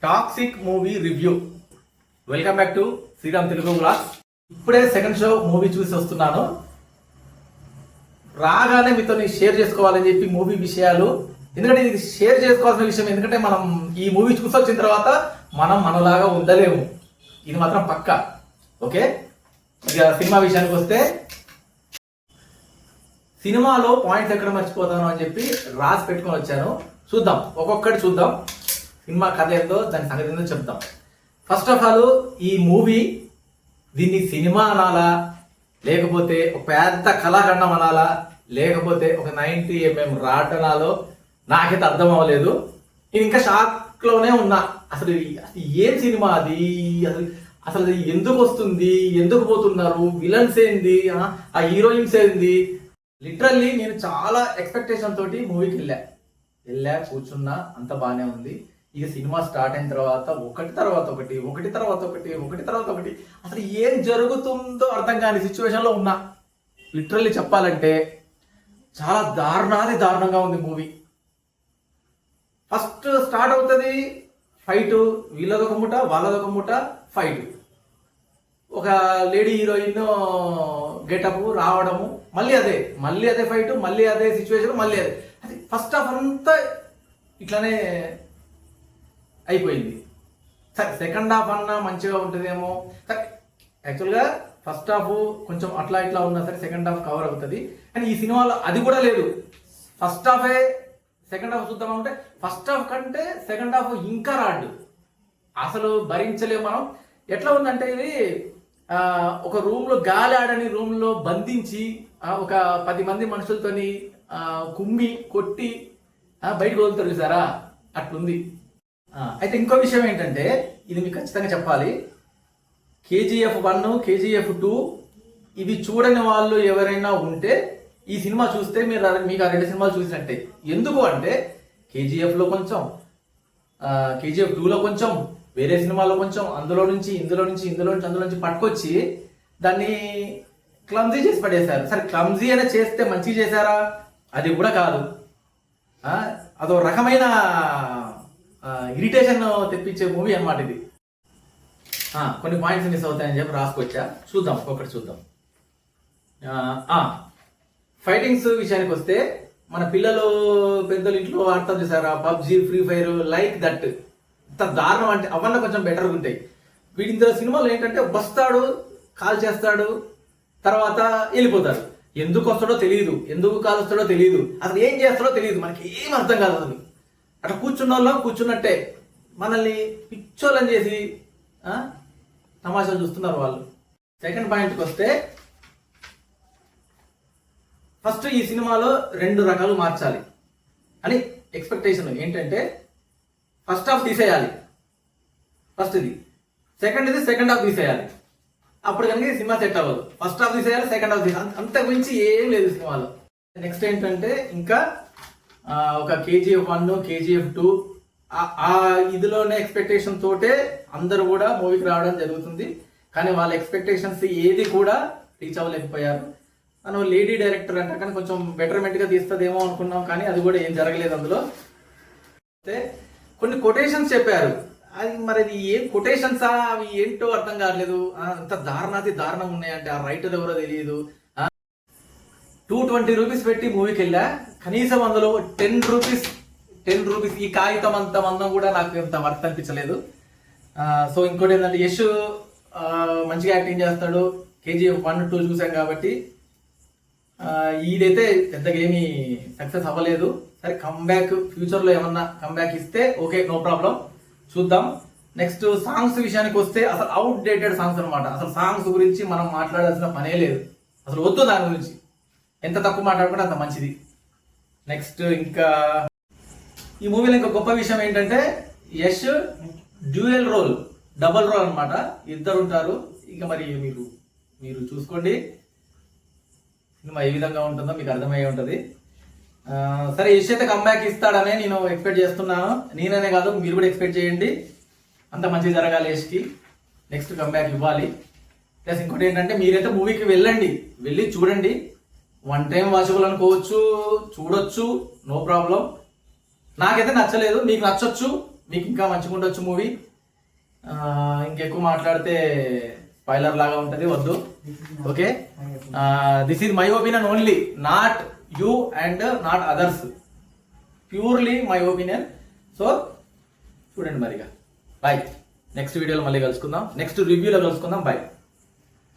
Toxic movie review. Welcome back to Sriram Telugu vlogs. ఇప్పుడే second show movie చూసి వస్తున్నాను. రాగానే మీతో షేర్ చేసుకోవాలని చెప్పి మూవీ విషయాలు, ఎందుకంటే ఇది షేర్ చేసుకోవాల్సిన విషయం. ఎందుకంటే మనం ఈ మూవీ చూసి వచ్చిన తర్వాత మనం మనలాగా ఉండలేము, ఇది మాత్రం పక్కా. ఓకే, ఇక సినిమా విషయానికి వస్తే, సినిమాలో పాయింట్స్ ఎక్కడ మర్చిపోతాను అని చెప్పి రాసి పెట్టుకొని వచ్చాను. చూద్దాం, ఒక్కొక్కటి చూద్దాం. సినిమా కథ ఏందో, దాని సంగతి ఏందో చెప్తాం. ఫస్ట్ ఆఫ్ ఆల్, ఈ మూవీ దీన్ని సినిమా అనాలా, లేకపోతే ఒక పెద్ద కళాఖండం అనాలా, లేకపోతే ఒక 90mm రాడ్ అనాలో నాకైతే అర్థం అవ్వలేదు. నేను ఇంకా షాక్ లోనే ఉన్నా. అసలు ఏం సినిమా అది, అసలు ఎందుకు వస్తుంది, ఎందుకు పోతున్నారు, విలన్స్ ఏంది, ఆ హీరోయిన్స్ ఏంది. లిటరల్లీ నేను చాలా ఎక్స్పెక్టేషన్ తోటి మూవీకి వెళ్ళా కూర్చున్నా, అంత బాగానే ఉంది. ఇక సినిమా స్టార్ట్ అయిన తర్వాత ఒకటి తర్వాత ఒకటి అసలు ఏం జరుగుతుందో అర్థం కాని సిచ్యువేషన్లో ఉన్నా. లిటరల్లీ చెప్పాలంటే చాలా దారుణంగా ఉంది మూవీ. ఫస్ట్ స్టార్ట్ అవుతుంది ఫైట్, వీళ్ళదొక ముఠ వాళ్ళదొక ముఠ ఫైట్. ఒక లేడీ హీరోయిన్ గెటప్ రావడము, మళ్ళీ అదే ఫైట్, మళ్ళీ అదే సిచ్యువేషన్, మళ్ళీ అది ఫస్ట్ హాఫ్ అంతా ఇట్లానే అయిపోయింది. సరే, సెకండ్ హాఫ్ అన్నా మంచిగా ఉంటుందేమో. సరే, యాక్చువల్గా ఫస్ట్ హాఫ్ కొంచెం అట్లా ఇట్లా ఉన్నా సరే సెకండ్ హాఫ్ కవర్ అవుతుంది. కానీ ఈ సినిమాలో అది కూడా లేదు. ఫస్ట్ హాఫే సెకండ్ హాఫ్ చూద్దామంటే ఫస్ట్ హాఫ్ కంటే సెకండ్ హాఫ్ ఇంకా రాడు. అసలు భరించలేము మనం. ఎట్లా ఉందంటే ఇది ఒక రూమ్లో, గాలి ఆడని రూమ్లో బంధించి ఒక 10 మంది మనుషులతోని కుమ్మి కొట్టి బయటకు వదులుతారు చూసారా, అట్లుంది. అయితే ఇంకో విషయం ఏంటంటే, ఇది మీకు ఖచ్చితంగా చెప్పాలి. KGF 1, KGF 2 ఇవి చూడని వాళ్ళు ఎవరైనా ఉంటే ఈ సినిమా చూస్తే మీకు ఆ 2 సినిమాలు చూసినట్టే. ఎందుకు అంటే KGFలో కొంచెం, KGF 2లో కొంచెం, వేరే సినిమాలో కొంచెం, అందులో నుంచి పట్టుకొచ్చి దాన్ని క్లమ్జీ చేసి పడేశారు. సరే, క్లమ్జీ అయినా చేస్తే మంచిగా చేశారా, అది కూడా కాదు. అదో రకమైన ఇరిటేషన్ తెప్పించే మూవీ అన్నమాట ఇది. కొన్ని పాయింట్స్ మిస్ అవుతాయని చెప్పి రాసుకొచ్చా. చూద్దాం, ఒక్కొక్కటి చూద్దాం. ఫైటింగ్స్ విషయానికి వస్తే, మన పిల్లలు పెద్దలు ఇంట్లో ఆడతారు చూసారా, PUBG, free fire, like that. ఇంత దారుణం అంటే అవన్నీ కొంచెం బెటర్గా ఉంటాయి. వీడింత సినిమాలో ఏంటంటే వస్తాడు, కాల్ చేస్తాడు, తర్వాత వెళ్ళిపోతాడు. ఎందుకు వస్తాడో తెలియదు, ఎందుకు కాల్ వస్తాడో తెలియదు, అసలు ఏం చేస్తాడో తెలియదు, మనకి ఏం అర్థం కాదు. అసలు అట్లా కూర్చున్న వాళ్ళం కూర్చున్నట్టే మనల్ని పిచ్చోళ్ళని చేసి తమాషాలు చూస్తున్నారు వాళ్ళు. సెకండ్ పాయింట్కి వస్తే, ఫస్ట్ ఈ సినిమాలో 2 రకాలు మార్చాలి అని ఎక్స్పెక్టేషన్. ఏంటంటే ఫస్ట్ హాఫ్ తీసేయాలి, ఫస్ట్ ఇది. సెకండ్ హాఫ్ తీసేయాలి. అప్పుడు కనుక సినిమా సెట్ అవ్వదు. ఫస్ట్ హాఫ్ తీసేయాలి, సెకండ్ హాఫ్ తీసేయాలి, అంత గురించి ఏం లేదు సినిమాలో. నెక్స్ట్ ఏంటంటే, ఇంకా ఒక KGF 1, KGF 2 ఆ ఇదిలోనే ఎక్స్పెక్టేషన్ తోటే అందరూ కూడా మూవీకి రావడం జరుగుతుంది. కానీ వాళ్ళ ఎక్స్పెక్టేషన్స్ ఏది కూడా రీచ్ అవ్వలేకపోయారు. మనం లేడీ డైరెక్టర్ అంటే కానీ కొంచెం బెటర్మెంట్గా తీస్తుందేమో అనుకున్నాం, కానీ అది కూడా ఏం జరగలేదు. అందులో కొన్ని కొటేషన్స్ చెప్పారు, అది మరి అది ఏం కొటేషన్సా, అవి ఏంటో అర్థం కావట్లేదు. అంత దారుణంగా ఉన్నాయంటే ఆ రైటర్ ఎవరో తెలియదు. 220 రూపీస్ పెట్టి మూవీకి వెళ్ళా, కనీసం అందులో 10 రూపీస్ ఈ కాగితం అంత మందం కూడా నాకు ఇంత వర్త్ అనిపించలేదు. సో ఇంకోటి ఏంటంటే, యశ్ మంచిగా యాక్టింగ్ చేస్తాడు. KGF 1, 2 చూసాం కాబట్టి. ఇదైతే పెద్దగా ఏమీ సక్సెస్ అవ్వలేదు. సరే, కమ్బ్యాక్ ఫ్యూచర్లో ఏమన్నా కమ్బ్యాక్ ఇస్తే ఓకే, నో ప్రాబ్లం, చూద్దాం. నెక్స్ట్ సాంగ్స్ విషయానికి వస్తే, అసలు అవుట్డేటెడ్ సాంగ్స్ అనమాట. అసలు సాంగ్స్ గురించి మనం మాట్లాడాల్సిన పనే లేదు, అసలు వద్దు దాని గురించి. ఎంత తక్కువ మాట్లాడుకుంటే అంత మంచిది. నెక్స్ట్ ఇంకా ఈ మూవీలో ఇంకా గొప్ప విషయం ఏంటంటే, Yash dual role, double role అనమాట. ఇద్దరు ఉంటారు. ఇక మరి మీరు చూసుకోండి సినిమా ఏ విధంగా ఉంటుందో మీకు అర్థమయ్యే ఉంటుంది. సరే, యశ్ అయితే కమ్బ్యాక్ ఇస్తాడనే నేను ఎక్స్పెక్ట్ చేస్తున్నాను. నేననే కాదు, మీరు కూడా ఎక్స్పెక్ట్ చేయండి. అంత మంచిగా జరగాలి యశ్కి. నెక్స్ట్ కమ్బ్యాక్ ఇవ్వాలి. ప్లస్ ఇంకోటి ఏంటంటే, మీరైతే మూవీకి వెళ్ళి చూడండి. 1 టైం వాచబుల్ అనుకోవచ్చు, చూడొచ్చు, నో ప్రాబ్లం. నాకైతే నచ్చలేదు, మీకు నచ్చొచ్చు, మీకు ఇంకా మంచిగా ఉండొచ్చు మూవీ. ఇంకెక్కువ మాట్లాడితే స్పాయిలర్ లాగా ఉంటుంది, వద్దు. Okay, this is my opinion only, not you and not others, purely my opinion. So చూడండి మరిగా. బాయ్. నెక్స్ట్ వీడియోలో మళ్ళీ కలుసుకుందాం, నెక్స్ట్ రివ్యూలో కలుసుకుందాం. బాయ్.